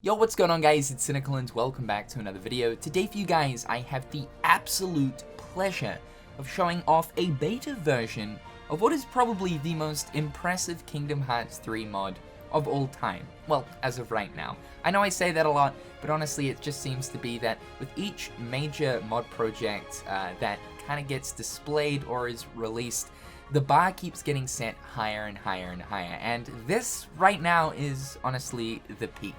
Yo, what's going on guys, it's Cynical and welcome back to another video. Today for you guys, I have the absolute pleasure of showing off a beta version of what is probably the most impressive Kingdom Hearts 3 mod of all time. Well, as of right now. I know I say that a lot, but honestly it just seems to be that with each major mod project that kind of gets displayed or is released, the bar keeps getting set higher and higher and higher, and this right now is honestly the peak.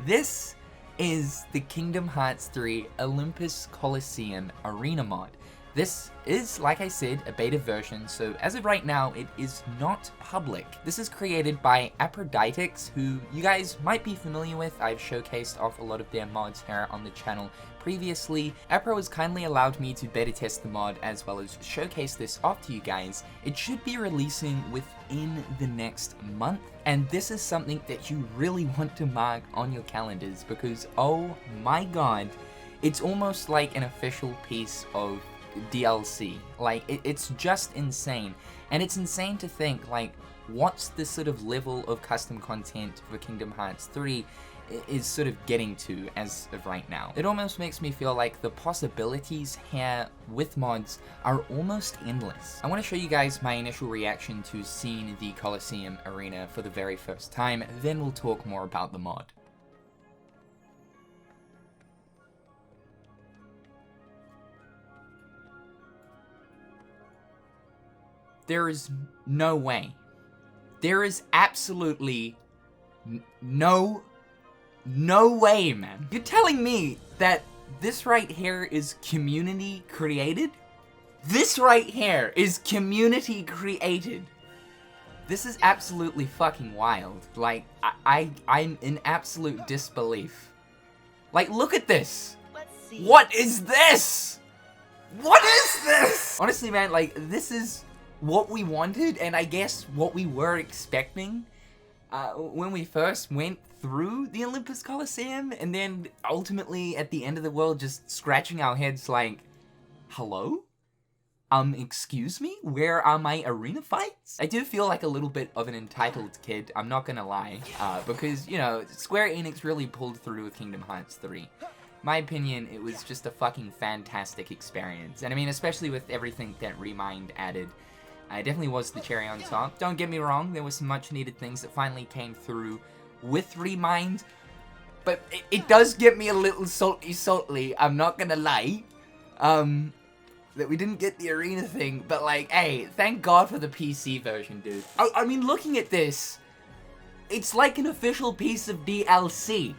This is the Kingdom Hearts 3 Olympus Coliseum Arena mod. This is, like I said, a beta version, so as of right now, it is not public. This is created by Aproydtix, who you guys might be familiar with. I've showcased off a lot of their mods here on the channel previously. Apro has kindly allowed me to beta test the mod as well as showcase this off to you guys. It should be releasing within the next month, and this is something that you really want to mark on your calendars because, oh my god, it's almost like an official piece of DLC. Like, it's just insane. And it's insane to think, like, what's the sort of level of custom content for Kingdom Hearts 3 is sort of getting to as of right now. It almost makes me feel like the possibilities here with mods are almost endless. I want to show you guys my initial reaction to seeing the Coliseum Arena for the very first time, then we'll talk more about the mod. There is no way. There is absolutely no way, man. You're telling me that this right here is community created? This right here is community created. This is absolutely fucking wild. Like, I'm in absolute disbelief. Like, look at this. Let's see. What is this? What is this? Honestly, man, like, this is what we wanted, and I guess what we were expecting when we first went through the Olympus Coliseum, and then ultimately at the end of the world just scratching our heads like, hello? Excuse me? Where are my arena fights? I do feel like a little bit of an entitled kid, I'm not gonna lie, because, you know, Square Enix really pulled through with Kingdom Hearts 3. My opinion, it was just a fucking fantastic experience, and I mean, especially with everything that Remind added. It definitely was the cherry on top. Don't get me wrong, there were some much needed things that finally came through with Remind, but it does get me a little salty, I'm not gonna lie, that we didn't get the arena thing, but like, hey, thank God for the PC version, dude. I mean, looking at this, it's like an official piece of DLC.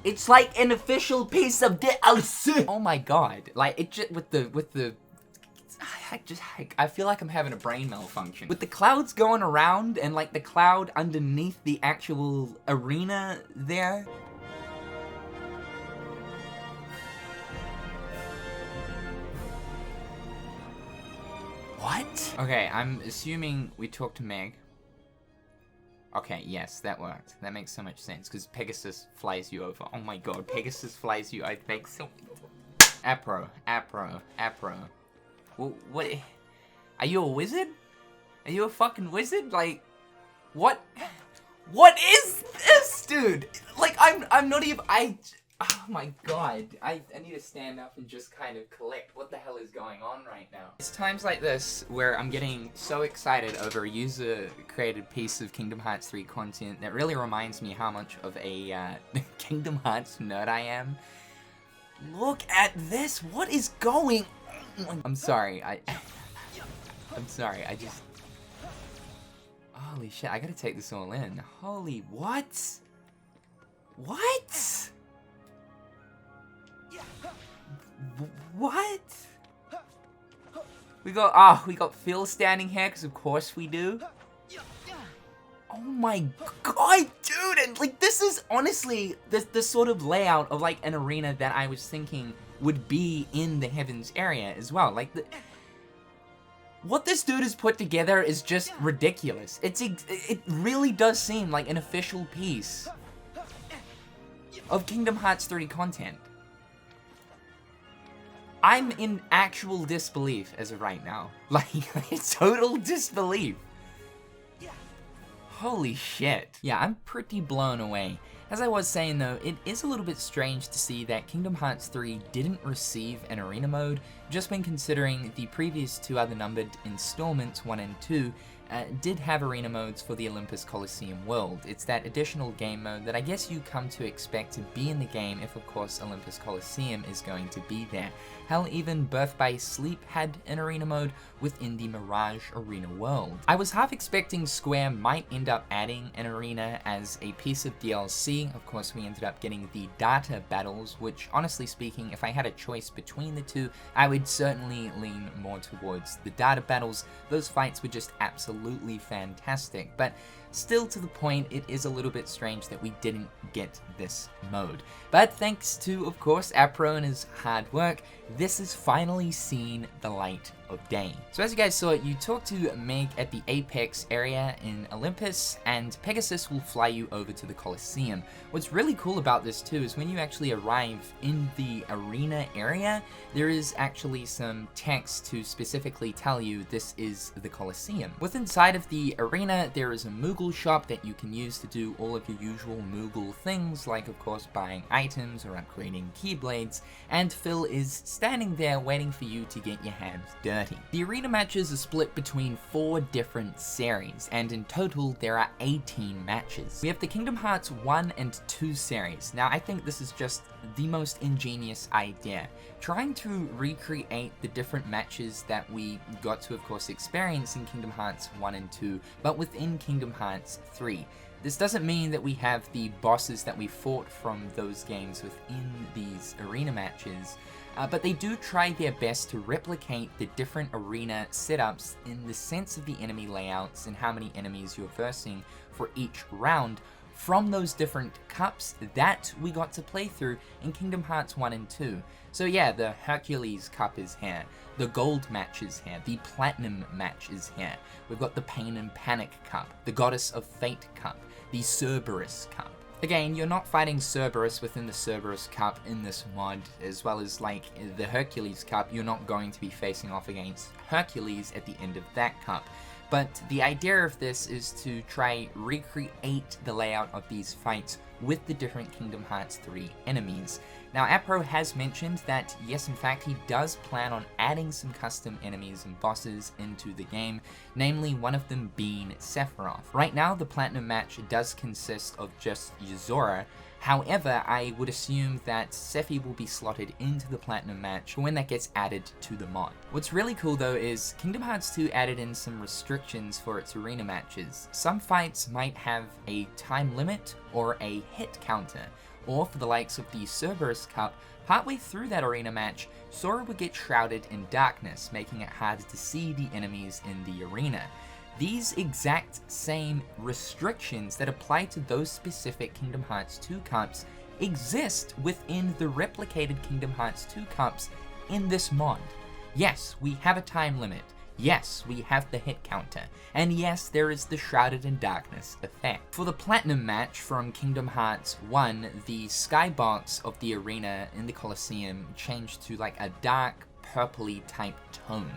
It's like an official piece of DLC! Oh my god, like, it just, with the I feel like I'm having a brain malfunction. With the clouds going around and like the cloud underneath the actual arena there. What? Okay, I'm assuming we talked to Meg. Okay, yes, that worked. That makes so much sense because Pegasus flies you over. Oh my god, Pegasus flies you, I think so. Apro. Well, what? Are you a wizard? Are you a fucking wizard? Like, what? What is this, dude? Like, I'm not even, oh my god. I need to stand up and just kind of collect what the hell is going on right now. It's times like this where I'm getting so excited over a user-created piece of Kingdom Hearts 3 content that really reminds me how much of a Kingdom Hearts nerd I am. Look at this. What is going on? I'm sorry. I'm sorry. I just... Holy shit. I gotta take this all in. Holy... What? What? What? We got Phil standing here, because of course we do. Oh my god, dude! And like, this is honestly the sort of layout of like an arena that I was thinking would be in the Heavens area as well. Like, what this dude has put together is just ridiculous. It really does seem like an official piece of Kingdom Hearts 3 content. I'm in actual disbelief as of right now. Like, total disbelief. Holy shit. Yeah, I'm pretty blown away. As I was saying though, it is a little bit strange to see that Kingdom Hearts 3 didn't receive an arena mode, just when considering the previous two other numbered installments, 1 and 2, did have arena modes for the Olympus Coliseum world. It's that additional game mode that I guess you come to expect to be in the game if of course Olympus Coliseum is going to be there. Hell, even Birth by Sleep had an arena mode within the Mirage Arena world. I was half expecting Square might end up adding an arena as a piece of DLC. Of course, we ended up getting the data battles, which honestly speaking, if I had a choice between the two, I would certainly lean more towards the data battles. Those fights were just absolutely fantastic, but still to the point, it is a little bit strange that we didn't get this mode. But thanks to, of course, Apro and his hard work, this has finally seen the light of day. So as you guys saw, you talk to Meg at the Apex area in Olympus, and Pegasus will fly you over to the Coliseum. What's really cool about this too is when you actually arrive in the arena area, there is actually some text to specifically tell you this is the Coliseum. Within inside of the arena, there is a Moogle shop that you can use to do all of your usual Moogle things, like of course buying items or upgrading keyblades, and Phil is standing there waiting for you to get your hands dirty. The arena matches are split between 4 different series, and in total there are 18 matches. We have the Kingdom Hearts 1 and 2 series. Now I think this is just the most ingenious idea, trying to recreate the different matches that we got to of course experience in Kingdom Hearts 1 and 2, but within Kingdom Hearts 3. This doesn't mean that we have the bosses that we fought from those games within these arena matches, but they do try their best to replicate the different arena setups in the sense of the enemy layouts and how many enemies you're versing for each round from those different cups that we got to play through in Kingdom Hearts 1 and 2. So yeah, the Hercules Cup is here, the Gold match is here, the Platinum match is here, we've got the Pain and Panic Cup, the Goddess of Fate Cup, the Cerberus Cup. Again, you're not fighting Cerberus within the Cerberus Cup in this mod, as well as like the Hercules Cup, you're not going to be facing off against Hercules at the end of that cup. But the idea of this is to try recreate the layout of these fights with the different Kingdom Hearts 3 enemies. Now Apro has mentioned that yes, in fact he does plan on adding some custom enemies and bosses into the game, namely one of them being Sephiroth. Right now the Platinum match does consist of just Yuzora. However, I would assume that Sephi will be slotted into the Platinum match for when that gets added to the mod. What's really cool though is Kingdom Hearts 2 added in some restrictions for its arena matches. Some fights might have a time limit or a hit counter, or for the likes of the Cerberus Cup, partway through that arena match, Sora would get shrouded in darkness, making it harder to see the enemies in the arena. These exact same restrictions that apply to those specific Kingdom Hearts 2 cups exist within the replicated Kingdom Hearts 2 cups in this mod. Yes, we have a time limit. Yes, we have the hit counter. And yes, there is the Shrouded in Darkness effect. For the Platinum match from Kingdom Hearts 1, the skybox of the arena in the Coliseum changed to like a dark purpley type tone.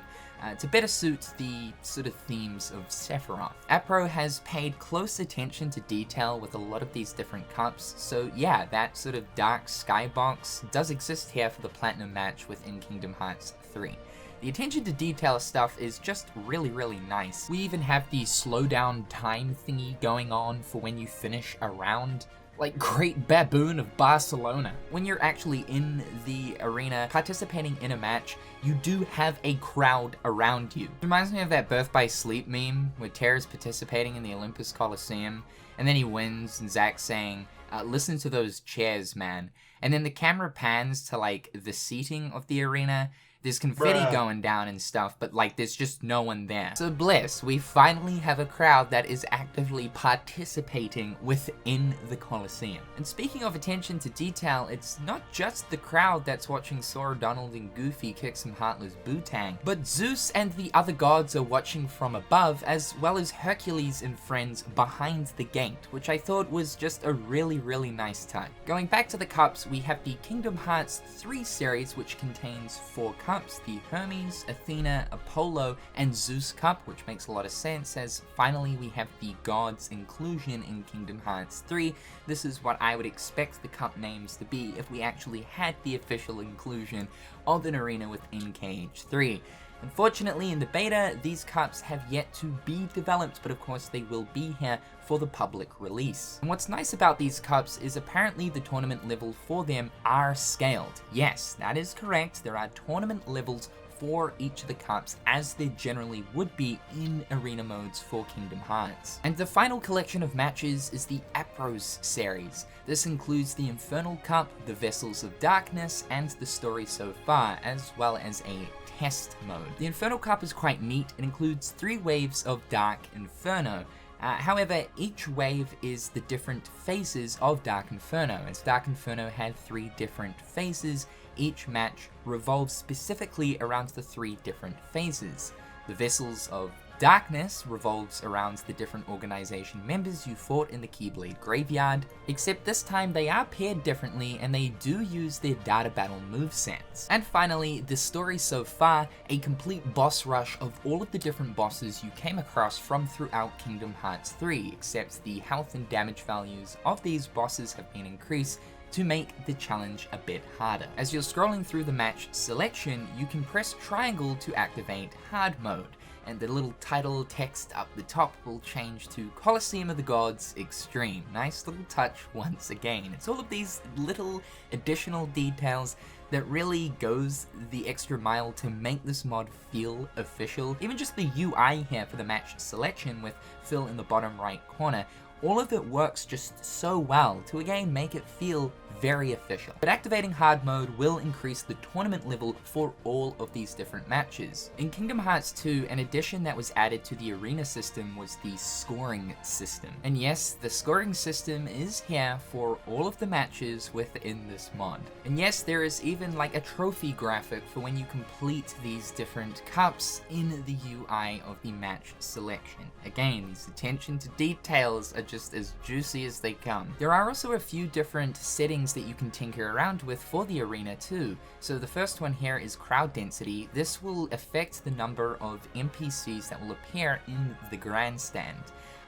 To better suit the sort of themes of Sephiroth. Apro has paid close attention to detail with a lot of these different cups, so yeah, that sort of dark skybox does exist here for the Platinum match within Kingdom Hearts 3. The attention to detail stuff is just really nice. We even have the slow down time thingy going on for when you finish a round. Like Great Baboon of Barcelona. When you're actually in the arena participating in a match, you do have a crowd around you. It reminds me of that Birth by Sleep meme where Terra's participating in the Olympus Coliseum, and then he wins, and Zack's saying, listen to those chairs, man. And then the camera pans to like the seating of the arena. There's confetti going down and stuff, but like there's just no one there. So bliss, we finally have a crowd that is actively participating within the Coliseum. And speaking of attention to detail, it's not just the crowd that's watching Sora, Donald, and Goofy kick some heartless bootang, but Zeus and the other gods are watching from above, as well as Hercules and friends behind the gate, which I thought was just a really nice touch. Going back to the cups, we have the Kingdom Hearts 3 series, which contains 4 cups. cups, the Hermes, Athena, Apollo, and Zeus Cup, which makes a lot of sense, as finally we have the gods inclusion in Kingdom Hearts 3. This is what I would expect the cup names to be if we actually had the official inclusion of an arena within KH3. Unfortunately, in the beta, these cups have yet to be developed, but of course they will be here for the public release. And what's nice about these cups is apparently the tournament level for them are scaled. Yes, that is correct, there are tournament levels for each of the cups, as there generally would be in arena modes for Kingdom Hearts. And the final collection of matches is the Apros series. This includes the Infernal Cup, the Vessels of Darkness, and the Story So Far, as well as a test mode. The Infernal Cup is quite neat. It includes 3 waves of Dark Inferno. However, each wave is the different phases of Dark Inferno, as Dark Inferno had 3 different phases. Each match revolves specifically around the 3 different phases. The Vessels of Darkness revolves around the different organization members you fought in the Keyblade Graveyard, except this time they are paired differently and they do use their data battle movesets. And finally, the Story So Far, a complete boss rush of all of the different bosses you came across from throughout Kingdom Hearts 3, except the health and damage values of these bosses have been increased to make the challenge a bit harder. As you're scrolling through the match selection, you can press triangle to activate hard mode, and the little title text up the top will change to Coliseum of the Gods Extreme. Nice little touch once again. It's all of these little additional details that really goes the extra mile to make this mod feel official. Even just the UI here for the match selection with Phil in the bottom right corner, all of it works just so well to again make it feel very official. But activating hard mode will increase the tournament level for all of these different matches. In Kingdom Hearts 2, an addition that was added to the arena system was the scoring system. And yes, the scoring system is here for all of the matches within this mod. And yes, there is even like a trophy graphic for when you complete these different cups in the UI of the match selection. Again, these attention to details are just as juicy as they come. There are also a few different settings that you can tinker around with for the arena too. So the first one here is crowd density. This will affect the number of NPCs that will appear in the grandstand.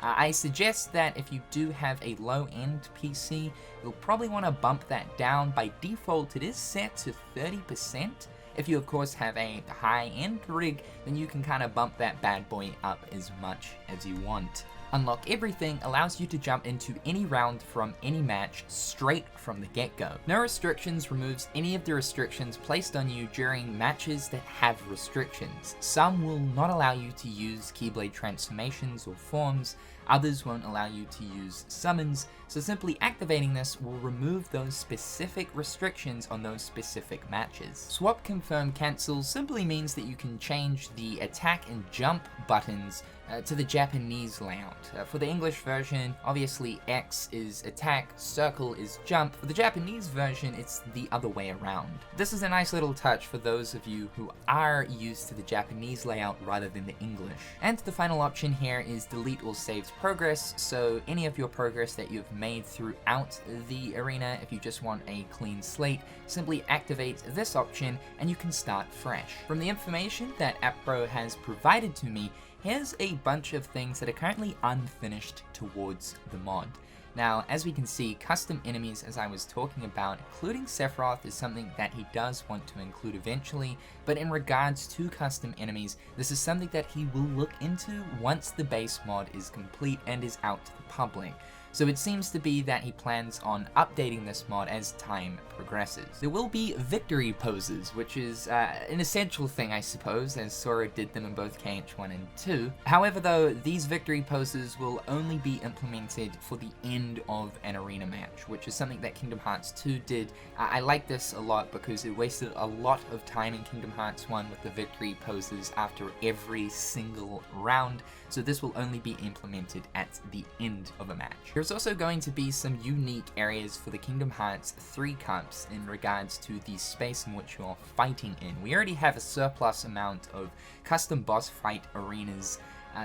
I suggest that if you do have a low-end PC, you'll probably want to bump that down. By default, it is set to 30%. If you of course have a high-end rig, then you can kind of bump that bad boy up as much as you want. Unlock Everything allows you to jump into any round from any match straight from the get-go. No Restrictions removes any of the restrictions placed on you during matches that have restrictions. Some will not allow you to use Keyblade transformations or forms, others won't allow you to use summons, so simply activating this will remove those specific restrictions on those specific matches. Swap Confirm Cancel simply means that you can change the attack and jump buttons to the Japanese layout. For the English version, obviously X is attack, circle is jump. For the Japanese version, it's the other way around. This is a nice little touch for those of you who are used to the Japanese layout rather than the English. And the final option here is delete all saves progress, so any of your progress that you've made throughout the arena, if you just want a clean slate, simply activate this option and you can start fresh. From the information that Apro has provided to me, here's a bunch of things that are currently unfinished towards the mod. Now, as we can see, custom enemies, as I was talking about, including Sephiroth, is something that he does want to include eventually, but in regards to custom enemies, this is something that he will look into once the base mod is complete and is out to the public. So it seems to be that he plans on updating this mod as time progresses. There will be victory poses, which is an essential thing, I suppose, as Sora did them in both KH1 and 2. However though, these victory poses will only be implemented for the end of an arena match, which is something that Kingdom Hearts 2 did. I like this a lot because it wasted a lot of time in Kingdom Hearts 1 with the victory poses after every single round, so this will only be implemented at the end of a match. There's also going to be some unique areas for the Kingdom Hearts 3 cups in regards to the space in which you're fighting in. We already have a surplus amount of custom boss fight arenas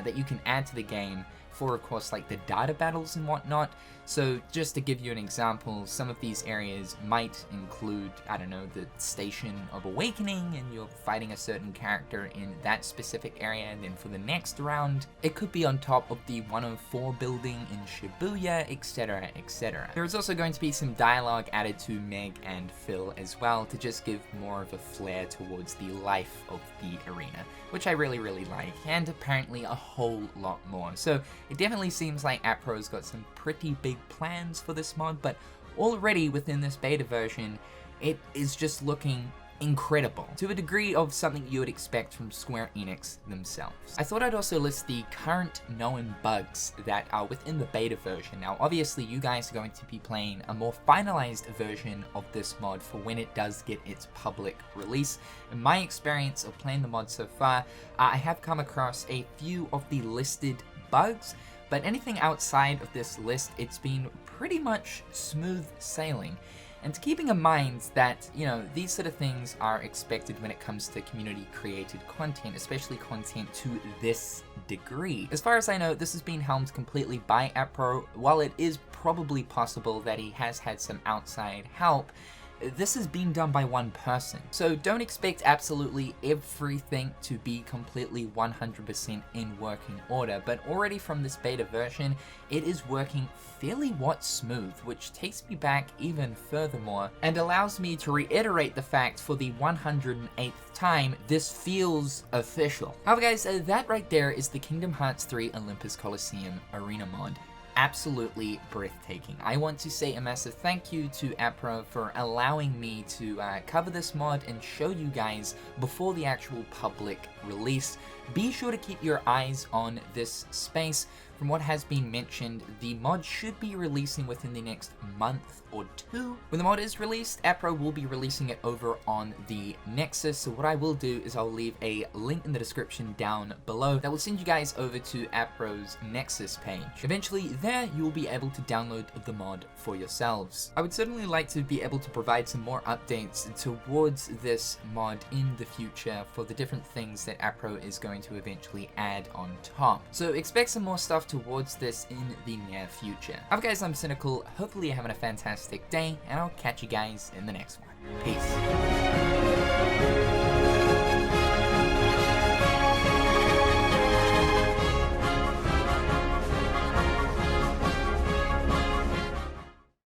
that you can add to the game for, of course, like the data battles and whatnot. So just to give you an example, some of these areas might include, I don't know, the Station of Awakening, and you're fighting a certain character in that specific area, and then for the next round, it could be on top of the 104 building in Shibuya, etc, etc. There is also going to be some dialogue added to Meg and Phil as well, to just give more of a flair towards the life of the arena, which I really like, and apparently a whole lot more. So it definitely seems like Apro's got some pretty big plans for this mod, but already within this beta version, it is just looking incredible, to a degree of something you would expect from Square Enix themselves. I thought I'd also list the current known bugs that are within the beta version. Now obviously you guys are going to be playing a more finalized version of this mod for when it does get its public release. In my experience of playing the mod so far, I have come across a few of the listed bugs, but anything outside of this list, it's been pretty much smooth sailing. And keeping in mind that, you know, these sort of things are expected when it comes to community created content, especially content to this degree. As far as I know, this has been helmed completely by Apro. While it is probably possible that he has had some outside help, this has been done by one person. So don't expect absolutely everything to be completely 100% in working order, but already from this beta version, it is working fairly smooth, which takes me back even furthermore and allows me to reiterate the fact for the 108th time, this feels official. However guys, that right there is the Kingdom Hearts 3 Olympus Coliseum Arena mod. Absolutely breathtaking. I want to say a massive thank you to Apro for allowing me to cover this mod and show you guys before the actual public release. Be sure to keep your eyes on this space. From what has been mentioned, the mod should be releasing within the next month or two. When the mod is released, Apro will be releasing it over on the Nexus, so what I will do is I'll leave a link in the description down below that will send you guys over to Apro's Nexus page. Eventually there, you will be able to download the mod for yourselves. I would certainly like to be able to provide some more updates towards this mod in the future for the different things that Apro is going to eventually add on top. So expect some more stuff towards this in the near future. Alright guys, I'm Cynical. Hopefully you're having a fantastic day, and I'll catch you guys in the next one. Peace.